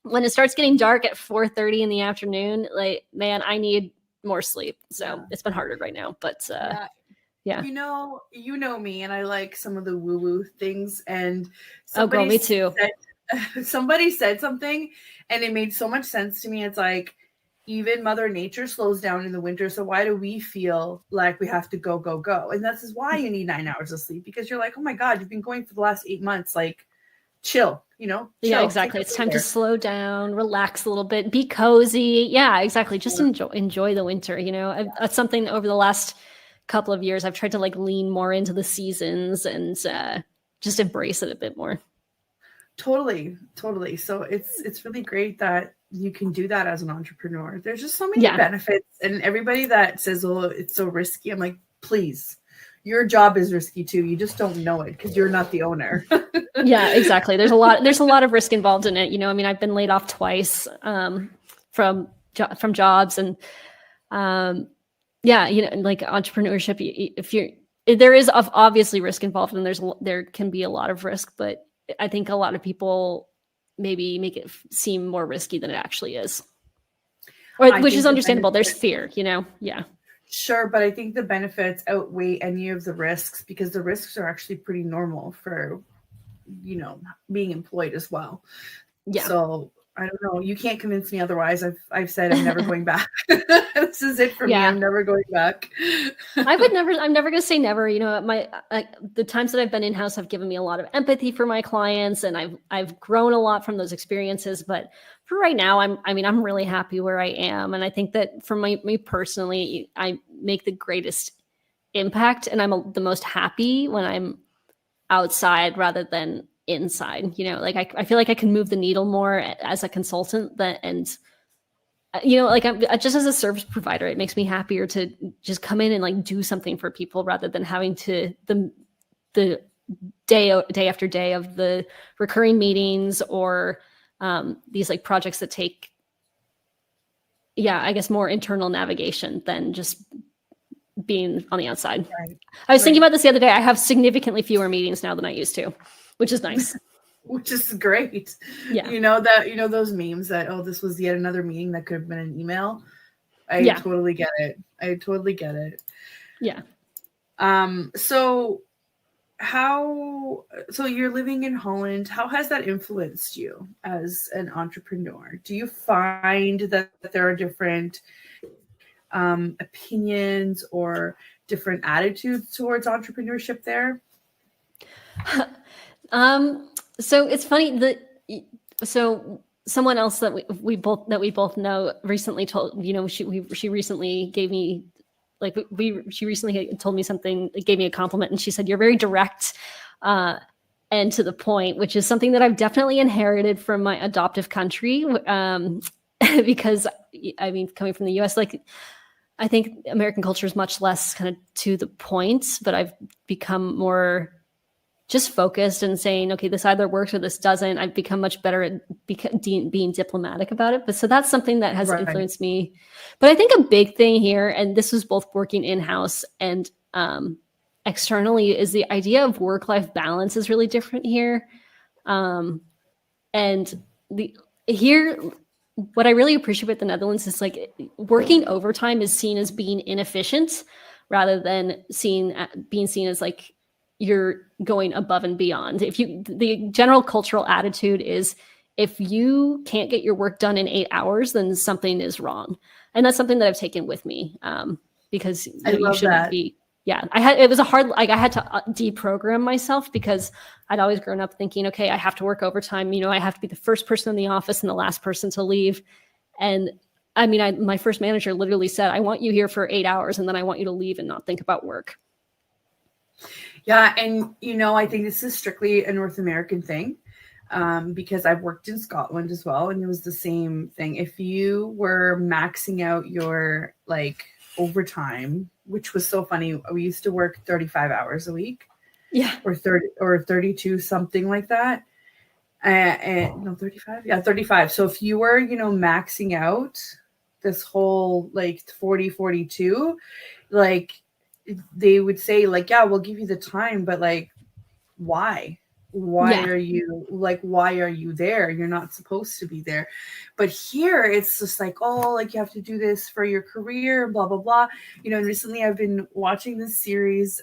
[SPEAKER 3] it starts getting dark at 4:30 in the afternoon, like, man, I need more sleep. So it's been harder right now, but yeah. You
[SPEAKER 2] know me, and I like some of the woo-woo things. And
[SPEAKER 3] me too.
[SPEAKER 2] Somebody said something and it made so much sense to me. It's like, even Mother Nature slows down in the winter. So why do we feel like we have to go, go, go? And this is why you need 9 hours of sleep, because you're like, oh my God, you've been going for the last 8 months. Like, chill, chill.
[SPEAKER 3] Yeah, exactly. It's time to slow down, relax a little bit, be cozy. Yeah, exactly. Just enjoy the winter. That's something over the last couple of years I've tried to like lean more into the seasons and just embrace it a bit more.
[SPEAKER 2] Totally. So it's really great that you can do that as an entrepreneur. There's just so many benefits, and everybody that says, oh, it's so risky, I'm like, please, your job is risky too. You just don't know it because you're not the owner.
[SPEAKER 3] Yeah, exactly. There's a lot of risk involved in it. I've been laid off twice from jobs, and like entrepreneurship, if there is obviously risk involved, and there can be a lot of risk, but I think a lot of people maybe make it seem more risky than it actually is, which is understandable. There's fear, Yeah.
[SPEAKER 2] Sure, but I think the benefits outweigh any of the risks, because the risks are actually pretty normal for, being employed as well.
[SPEAKER 3] Yeah.
[SPEAKER 2] So I don't know. You can't convince me otherwise. I've said I'm never going back. This is it for me. I'm never going back.
[SPEAKER 3] I'm never going to say never. The times that I've been in-house have given me a lot of empathy for my clients, and I've grown a lot from those experiences. But for right now, I'm really happy where I am. And I think that for me personally, I make the greatest impact, and I'm the most happy when I'm outside rather than inside. I feel like I can move the needle more as a consultant I'm just as a service provider. It makes me happier to just come in and do something for people rather than having to the day after day of the recurring meetings or these projects that take I guess more internal navigation than just being on the outside. Right. I was thinking about this the other day. I have significantly fewer meetings now than I used to, which is nice.
[SPEAKER 2] Which is great. Yeah. Those memes that, this was yet another meeting that could have been an email. I totally get it. Yeah. So you're living in Holland. How has that influenced you as an entrepreneur? Do you find that there are different opinions or different attitudes towards entrepreneurship there?
[SPEAKER 3] So it's funny so someone else that we both know recently told, she recently gave me she recently told me something, gave me a compliment, and she said, "You're very direct and to the point," which is something that I've definitely inherited from my adoptive country. Because coming from the US, I think American culture is much less kind of to the point, but I've become more just focused and saying, okay, this either works or this doesn't. I've become much better at being diplomatic about it. But so that's something that has influenced me. But I think a big thing here, and this was both working in-house and externally, is the idea of work-life balance is really different here. And here, what I really appreciate about the Netherlands is working overtime is seen as being inefficient rather than being seen as you're going above and beyond. The general cultural attitude is, if you can't get your work done in 8 hours, then something is wrong. And that's something that I've taken with me because you shouldn't be. Yeah, I had to deprogram myself, because I'd always grown up thinking, okay, I have to work overtime. I have to be the first person in the office and the last person to leave. And my first manager literally said, "I want you here for 8 hours, and then I want you to leave and not think about work."
[SPEAKER 2] Yeah. And, I think this is strictly a North American thing, because I've worked in Scotland as well. And it was the same thing. If you were maxing out your overtime, which was so funny, we used to work 35 hours a week.
[SPEAKER 3] Yeah.
[SPEAKER 2] Or 30 or 32, something like that. No, 35. Yeah, 35. So if you were, maxing out this whole 40, 42, they would say yeah, we'll give you the time, but why? Why are you there? You're not supposed to be there. But here it's just you have to do this for your career, blah, blah, blah. And recently I've been watching this series.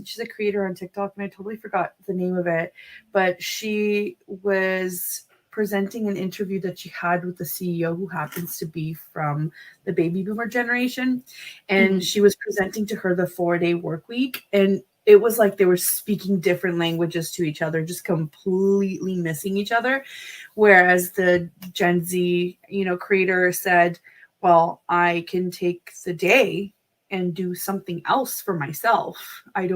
[SPEAKER 2] She's a creator on TikTok, and I totally forgot the name of it, but she was presenting an interview that she had with the CEO, who happens to be from the baby boomer generation. And she was presenting to her the 4-day work week. And it was they were speaking different languages to each other, just completely missing each other. Whereas the Gen Z, creator said, well, I can take the day and do something else for myself. I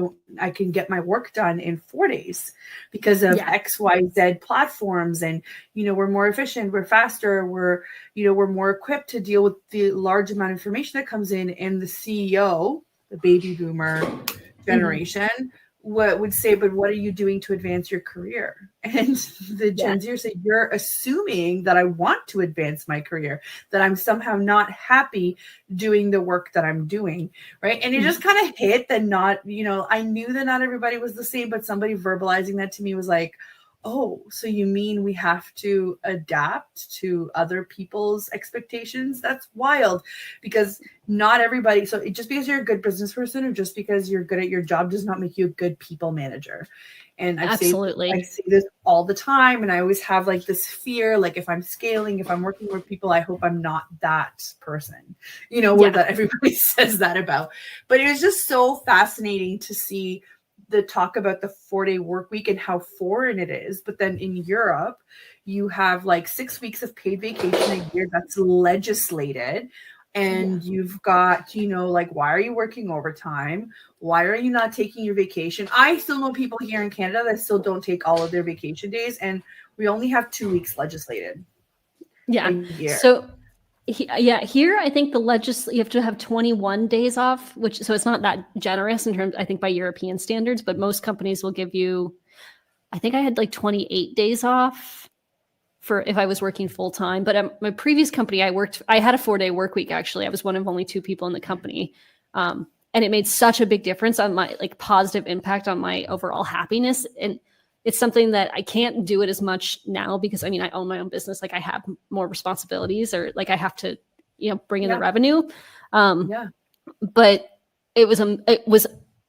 [SPEAKER 2] can get my work done in 4 days because of XYZ platforms. And, we're more efficient, we're faster, we're more equipped to deal with the large amount of information that comes in. And the CEO, the baby boomer generation, would say, but what are you doing to advance your career? And the Gen Zers say, you're assuming that I want to advance my career, that I'm somehow not happy doing the work that I'm doing, right? And it just kind of hit that not, I knew that not everybody was the same, but somebody verbalizing that to me was like, oh, so you mean we have to adapt to other people's expectations? That's wild, because not everybody. So just because you're a good business person or just because you're good at your job does not make you a good people manager. And I say this all the time. And I always have like this fear, like if I'm scaling, if I'm working with people, I hope I'm not that person, where that everybody says that about. But it was just so fascinating to see the talk about the 4-day work week and how foreign it is. But then in Europe, you have like 6 weeks of paid vacation a year that's legislated. And you've got, like, why are you working overtime? Why are you not taking your vacation? I still know people here in Canada that still don't take all of their vacation days. And we only have 2 weeks legislated.
[SPEAKER 3] Yeah. So here, I think you have to have 21 days off, so it's not that generous in terms, I think, by European standards, but most companies will give you, I think I had like 28 days off for if I was working full time. But my previous company, I had a 4-day work week. Actually, I was one of only 2 people in the company. And it made such a big difference on my positive impact on my overall happiness. And it's something that I can't do it as much now because I own my own business. Like I have more responsibilities, or like I have to, bring in the revenue. But it was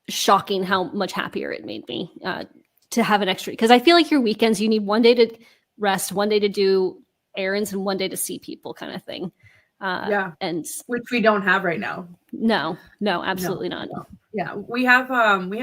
[SPEAKER 3] shocking how much happier it made me to have an extra, because I feel like your weekends, you need 1 day to rest, 1 day to do errands, and 1 day to see people, kind of thing. And
[SPEAKER 2] which we don't have right now.
[SPEAKER 3] No, absolutely not.
[SPEAKER 2] No. Yeah, we have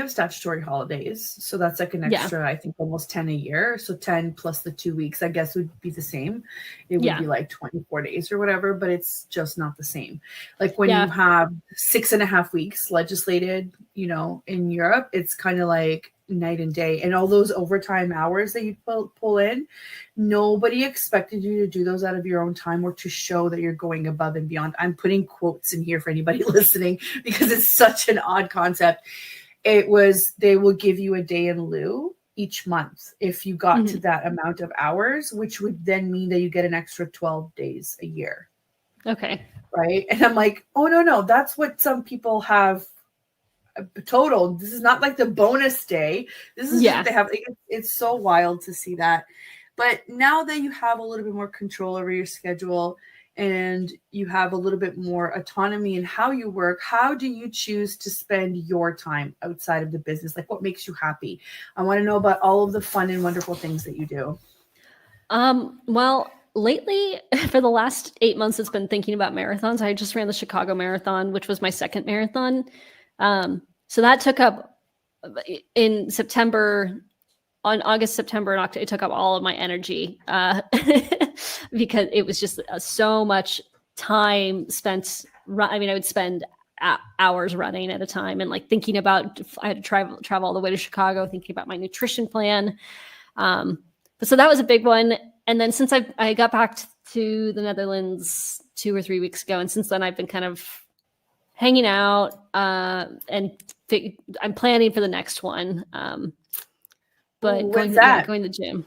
[SPEAKER 2] statutory holidays, so that's like an extra, I think almost 10 a year. So 10 plus the 2 weeks, I guess, would be the same. It would be like 24 days or whatever, but it's just not the same. Like when you have 6.5 weeks legislated, in Europe, it's kind of like night and day. And all those overtime hours that you pull in, nobody expected you to do those out of your own time or to show that you're going above and beyond. I'm putting quotes in here for anybody listening because it's such an odd concept. It was, they will give you a day in lieu each month if you got to that amount of hours, which would then mean that you get an extra 12 days a year.
[SPEAKER 3] Okay.
[SPEAKER 2] Right. And I'm like, oh, no, that's what some people have total. This is not like the bonus day. This is what they have. It's so wild to see that. But now that you have a little bit more control over your schedule and you have a little bit more autonomy in how you work, how do you choose to spend your time outside of the business? Like, what makes you happy? I want to know about all of the fun and wonderful things that you do.
[SPEAKER 3] Well, lately, for the last 8 months, it's been thinking about marathons. I just ran the Chicago Marathon, which was my second marathon. So that took up in September, on August, September, and October, it took up all of my energy because it was just so much time spent. I would spend hours running at a time and like thinking about, I had to travel all the way to Chicago, thinking about my nutrition plan. But so that was a big one. And then since I got back to the Netherlands 2 or 3 weeks ago, and since then I've been kind of hanging out and I'm planning for the next one. But going to the gym.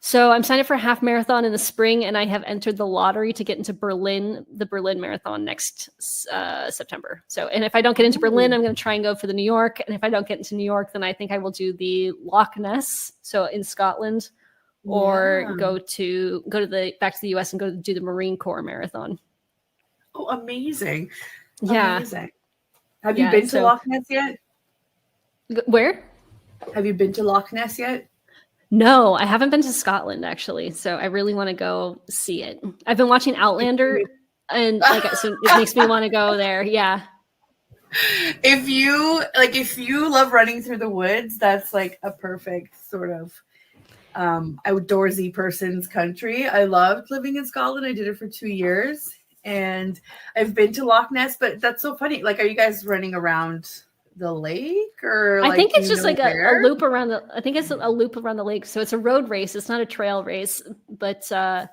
[SPEAKER 3] So I'm signed up for a half marathon in the spring, and I have entered the lottery to get into the Berlin Marathon next September. So, and if I don't get into Berlin, I'm going to try and go for the New York. And if I don't get into New York, then I think I will do the Loch Ness, so in Scotland, or go back to the US and go do the Marine Corps Marathon.
[SPEAKER 2] Oh, amazing.
[SPEAKER 3] Yeah.
[SPEAKER 2] Amazing. Have you been to Loch Ness yet?
[SPEAKER 3] Where?
[SPEAKER 2] Have you been to Loch Ness yet?
[SPEAKER 3] No, I haven't been to Scotland actually. So I really want to go see it. I've been watching Outlander and so it makes me want to go there. Yeah.
[SPEAKER 2] If you love running through the woods, that's like a perfect sort of outdoorsy person's country. I loved living in Scotland. I did it for 2 years. And I've been to Loch Ness, but that's so funny. Like, are you guys running around the lake, or
[SPEAKER 3] I think it's just like a loop around I think it's a loop around the lake. So it's a road race. It's not a trail race, but I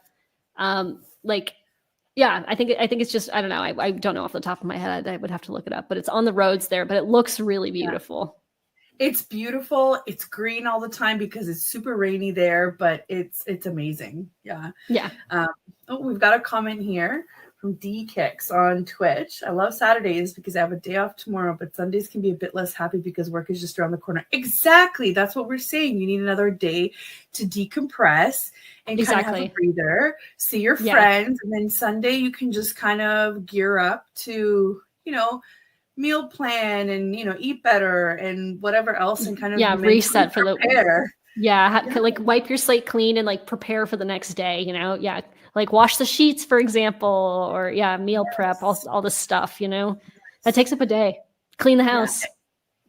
[SPEAKER 3] think it's just, I don't know. I don't know off the top of my head. I would have to look it up, but it's on the roads there, but it looks really beautiful.
[SPEAKER 2] It's beautiful. It's green all the time because it's super rainy there, but it's amazing. Yeah.
[SPEAKER 3] Yeah.
[SPEAKER 2] Oh, we've got a comment here from D Kicks on Twitch. I love Saturdays because I have a day off tomorrow, but Sundays can be a bit less happy because work is just around the corner. Exactly. That's what we're saying. You need another day to decompress and kind of have a breather, see your friends. And then Sunday you can just kind of gear up to, meal plan and, eat better and whatever else and kind of
[SPEAKER 3] reset for
[SPEAKER 2] prepare.
[SPEAKER 3] Like wipe your slate clean and like prepare for the next day, like wash the sheets, for example, or meal prep, all this stuff, that takes up a day. Clean the house.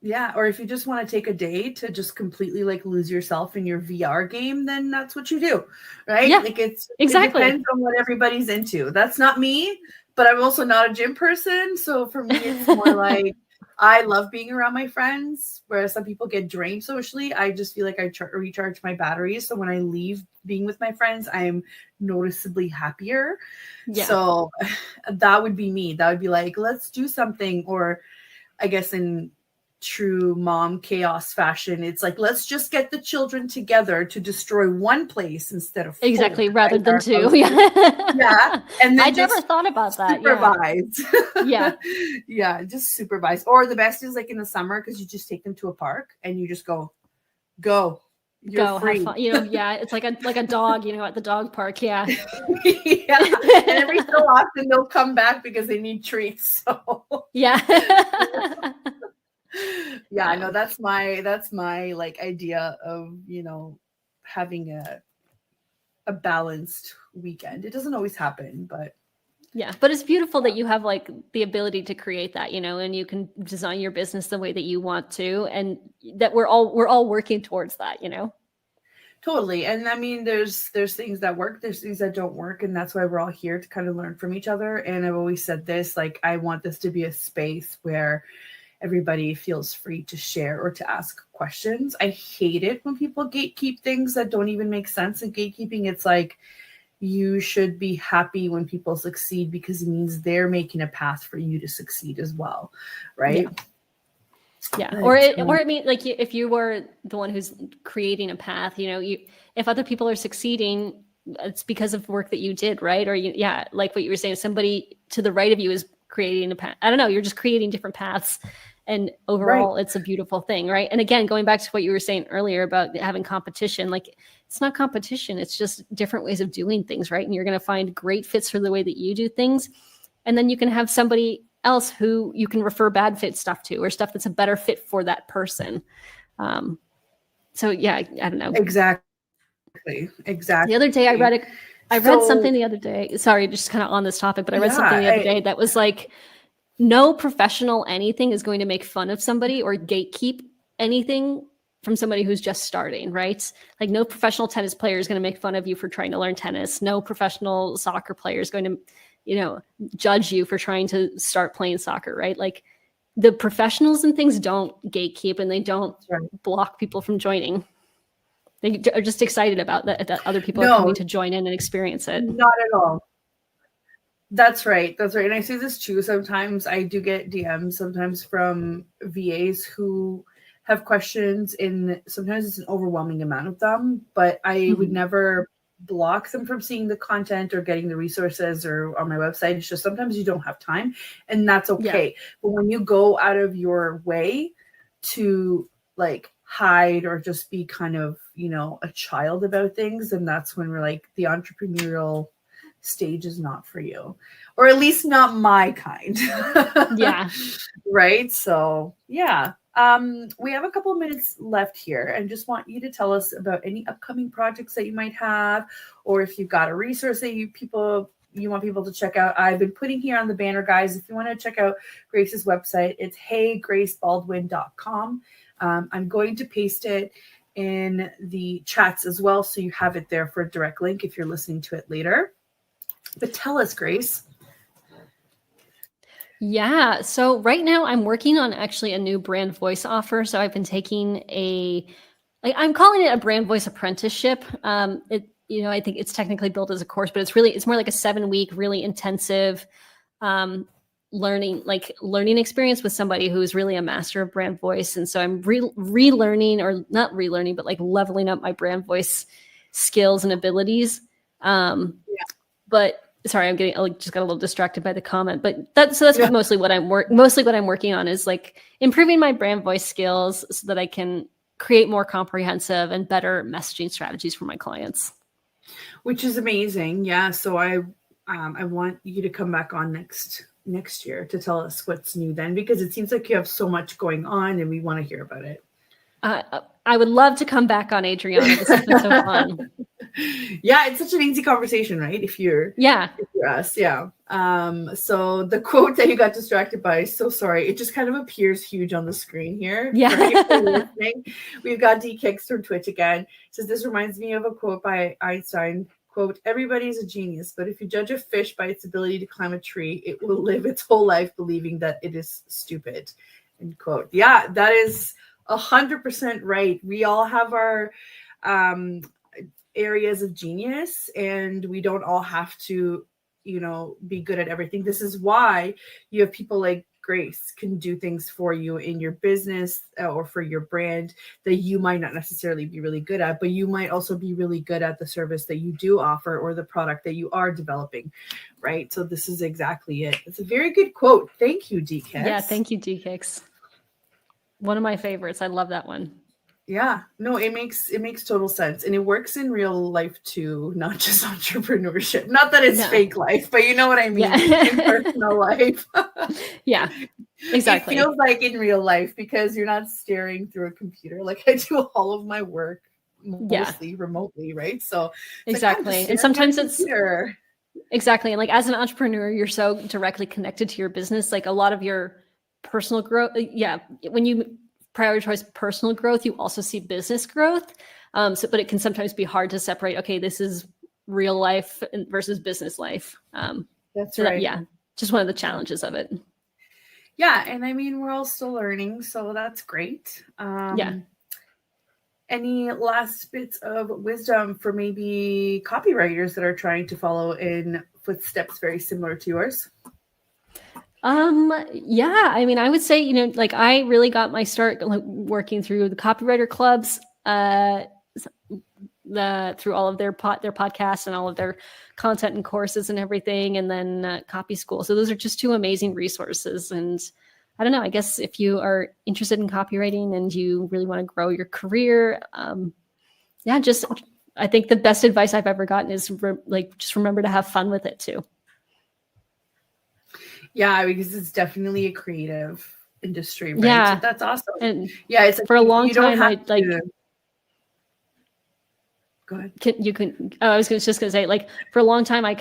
[SPEAKER 2] Yeah. Or if you just want to take a day to just completely like lose yourself in your VR game, then that's what you do. Right.
[SPEAKER 3] Yeah,
[SPEAKER 2] like it
[SPEAKER 3] exactly.
[SPEAKER 2] depends on what everybody's into. That's not me, but I'm also not a gym person. So for me, it's more like, I love being around my friends, whereas some people get drained socially. I just feel like I recharge my batteries. So when I leave being with my friends, I am noticeably happier. Yeah. So that would be me. That would be like, let's do something. Or I guess in true mom chaos fashion, it's like, let's just get the children together to destroy one place instead of
[SPEAKER 3] exactly rather than two.
[SPEAKER 2] Yeah. And then
[SPEAKER 3] I never thought about that.
[SPEAKER 2] Supervise.
[SPEAKER 3] Yeah.
[SPEAKER 2] Just supervise. Or the best is like in the summer, because you just take them to a park and you just go You're free.
[SPEAKER 3] Have fun. It's like a dog, at the dog park. Yeah.
[SPEAKER 2] And every so often they'll come back because they need treats. So
[SPEAKER 3] yeah.
[SPEAKER 2] Yeah, I know that's my like idea of, having a balanced weekend. It doesn't always happen, but
[SPEAKER 3] but it's beautiful that you have like the ability to create that, and you can design your business the way that you want to, and that we're all working towards that,
[SPEAKER 2] Totally. And I mean, there's things that work, there's things that don't work. And that's why we're all here to kind of learn from each other. And I've always said this, like, I want this to be a space where everybody feels free to share or to ask questions. I hate it when people gatekeep things that don't even make sense. And gatekeeping, it's like, you should be happy when people succeed because it means they're making a path for you to succeed as well. Right.
[SPEAKER 3] Yeah. Or I mean, like if you were the one who's creating a path, if other people are succeeding, it's because of work that you did. Right. Or like what you were saying, somebody to the right of you is creating a path. I don't know. You're just creating different paths. And overall, It's a beautiful thing, right? And again, going back to what you were saying earlier about having competition, like it's not competition. It's just different ways of doing things, right? And you're going to find great fits for the way that you do things. And then you can have somebody else who you can refer bad fit stuff to, or stuff that's a better fit for that person. So I don't know.
[SPEAKER 2] Exactly.
[SPEAKER 3] The other day I read something the other day. Sorry, just kind of on this topic, but I read something the other day that was like, no professional anything is going to make fun of somebody or gatekeep anything from somebody who's just starting, right? Like no professional tennis player is going to make fun of you for trying to learn tennis. No professional soccer player is going to, judge you for trying to start playing soccer, right? Like the professionals and things don't gatekeep and they don't block people from joining. They are just excited about that other people are coming to join in and experience it.
[SPEAKER 2] Not at all. That's right. And I see this too. Sometimes I do get DMs sometimes from VAs who have questions, and sometimes it's an overwhelming amount of them, but I would never block them from seeing the content or getting the resources or on my website. It's just sometimes you don't have time, and that's okay. Yeah. But when you go out of your way to like hide or just be kind of, a child about things, and that's when we're like, the entrepreneurial stage is not for you, or at least not my kind.
[SPEAKER 3] Yeah.
[SPEAKER 2] Right. So we have a couple of minutes left here, and just want you to tell us about any upcoming projects that you might have, or if you've got a resource that you want people to check out. I've been putting here on the banner, guys, if you want to check out Grace's website, it's heygracebaldwin.com. I'm going to paste it in the chats as well, so you have it there for a direct link if you're listening to it later. But tell us, Grace.
[SPEAKER 3] Yeah. So right now I'm working on actually a new brand voice offer. So I've been taking I'm calling it a brand voice apprenticeship. I think it's technically built as a course, but it's more like a 7-week, really intensive, learning experience with somebody who's really a master of brand voice. And so I'm relearning, or not relearning, but like leveling up my brand voice skills and abilities. But sorry, I just got a little distracted by the comment, but that's mostly what I'm working on, is like improving my brand voice skills so that I can create more comprehensive and better messaging strategies for my clients.
[SPEAKER 2] Which is amazing. Yeah. So I want you to come back on next year to tell us what's new then, because it seems like you have so much going on and we want to hear about it.
[SPEAKER 3] I would love to come back on, Adriana. This has been so fun.
[SPEAKER 2] Yeah, it's such an easy conversation, right? If you're us, yeah. So the quote that you got distracted by, so sorry, it just kind of appears huge on the screen here.
[SPEAKER 3] Yeah.
[SPEAKER 2] We've got D Kicks from Twitch again. It says, this reminds me of a quote by Einstein. Quote, everybody is a genius, but if you judge a fish by its ability to climb a tree, it will live its whole life believing that it is stupid. End quote. Yeah, that is 100% right. We all have our areas of genius, and we don't all have to, be good at everything. This is why you have people like Grace can do things for you in your business or for your brand that you might not necessarily be really good at, but you might also be really good at the service that you do offer or the product that you are developing, right? So this is exactly it. It's a very good quote. Thank you, D-Kicks.
[SPEAKER 3] Yeah, thank you, D-Kicks. One of my favorites. I love that one.
[SPEAKER 2] Yeah, no, it makes total sense. And it works in real life too, not just entrepreneurship. Not that it's fake life, but you know what I mean? Yeah. In personal life.
[SPEAKER 3] Yeah, exactly.
[SPEAKER 2] It feels like in real life because you're not staring through a computer. Like I do all of my work mostly remotely, right? So
[SPEAKER 3] exactly. And sometimes it's exactly. And like as an entrepreneur, you're so directly connected to your business. Like a lot of your personal growth. When you prioritize personal growth, you also see business growth. But it can sometimes be hard to separate, okay, this is real life versus business life.
[SPEAKER 2] That's right.
[SPEAKER 3] Just one of the challenges of it.
[SPEAKER 2] Yeah. And I mean, we're all still learning, so that's great. Any last bits of wisdom for maybe copywriters that are trying to follow in footsteps very similar to yours?
[SPEAKER 3] I mean, I would say, like I really got my start working through the copywriter clubs, through all of their podcasts and all of their content and courses and everything. And then Copy School. So those are just two amazing resources. And I don't know, I guess if you are interested in copywriting and you really want to grow your career, I think the best advice I've ever gotten is just remember to have fun with it too.
[SPEAKER 2] Yeah, because it's definitely a creative industry, right?
[SPEAKER 3] Yeah,
[SPEAKER 2] so that's awesome.
[SPEAKER 3] And
[SPEAKER 2] it's like
[SPEAKER 3] for a long time,
[SPEAKER 2] Go ahead.
[SPEAKER 3] I was just gonna say, like for a long time, I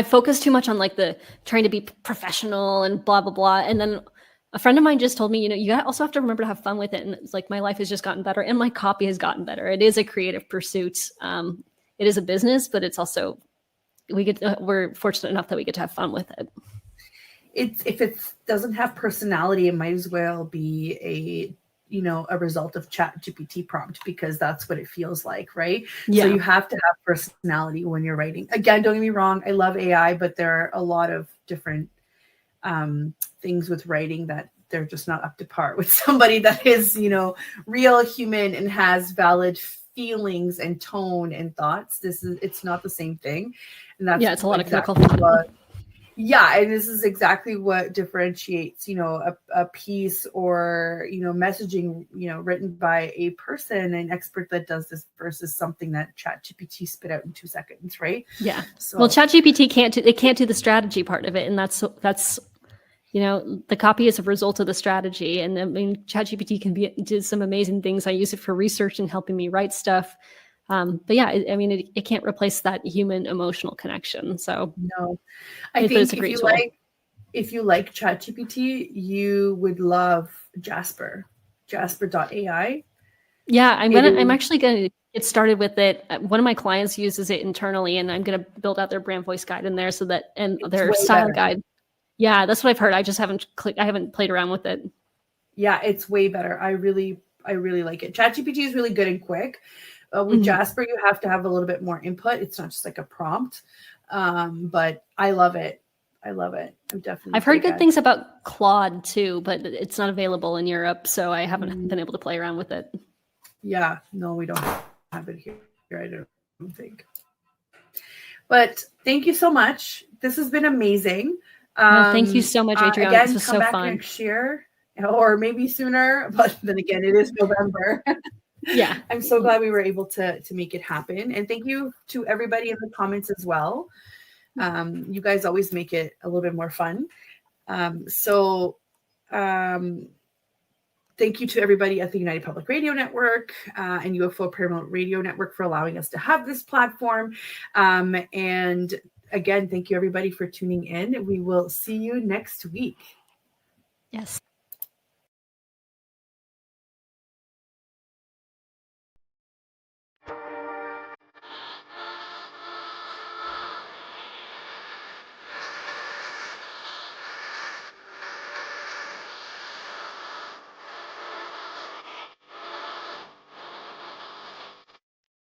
[SPEAKER 3] focused too much on like the trying to be professional and blah blah blah, and then a friend of mine just told me, you also have to remember to have fun with it, and it's like my life has just gotten better, and my copy has gotten better. It is a creative pursuit. It is a business, but it's also we're fortunate enough that we get to have fun with it.
[SPEAKER 2] If it doesn't have personality, it might as well be a result of ChatGPT prompt, because that's what it feels like, right? Yeah. So you have to have personality when you're writing. Again, don't get me wrong, I love AI, but there are a lot of different things with writing that they're just not up to par with somebody that is, real human and has valid feelings and tone and thoughts. It's not the same thing. And that's
[SPEAKER 3] it's a lot
[SPEAKER 2] exactly
[SPEAKER 3] of clinical.
[SPEAKER 2] and this is exactly what differentiates, a piece or, messaging, written by a person, an expert that does this versus something that ChatGPT spit out in 2 seconds, right?
[SPEAKER 3] Yeah. So, well, ChatGPT can't do the strategy part of it, and that's the copy is a result of the strategy. And I mean, ChatGPT can do some amazing things. I use it for research and helping me write stuff. But yeah, it can't replace that human emotional connection. So
[SPEAKER 2] no, I think if you like ChatGPT, you would love Jasper.ai.
[SPEAKER 3] Yeah, I'm actually going to get started with it. One of my clients uses it internally, and I'm going to build out their brand voice guide in there and their style guide. Yeah, that's what I've heard. I just haven't played around with it.
[SPEAKER 2] Yeah, it's way better. I really like it. ChatGPT is really good and quick. With Jasper, you have to have a little bit more input. It's not just like a prompt, but I love it. I love it. I'm definitely.
[SPEAKER 3] I've heard good things about Claude too, but it's not available in Europe, so I haven't been able to play around with it.
[SPEAKER 2] Yeah, no, we don't have it here. I don't think. But thank you so much. This has been amazing.
[SPEAKER 3] No, thank you so much, Adriana.
[SPEAKER 2] Again,
[SPEAKER 3] this was
[SPEAKER 2] come
[SPEAKER 3] so
[SPEAKER 2] back
[SPEAKER 3] fun.
[SPEAKER 2] next year, or maybe sooner. But then again, it is November.
[SPEAKER 3] Yeah,
[SPEAKER 2] I'm so glad we were able to make it happen. And thank you to everybody in the comments as well. You guys always make it a little bit more fun. Thank you to everybody at the United Public Radio Network and UFO Paramount Radio Network for allowing us to have this platform. And again, thank you everybody for tuning in. We will see you next week.
[SPEAKER 3] yes.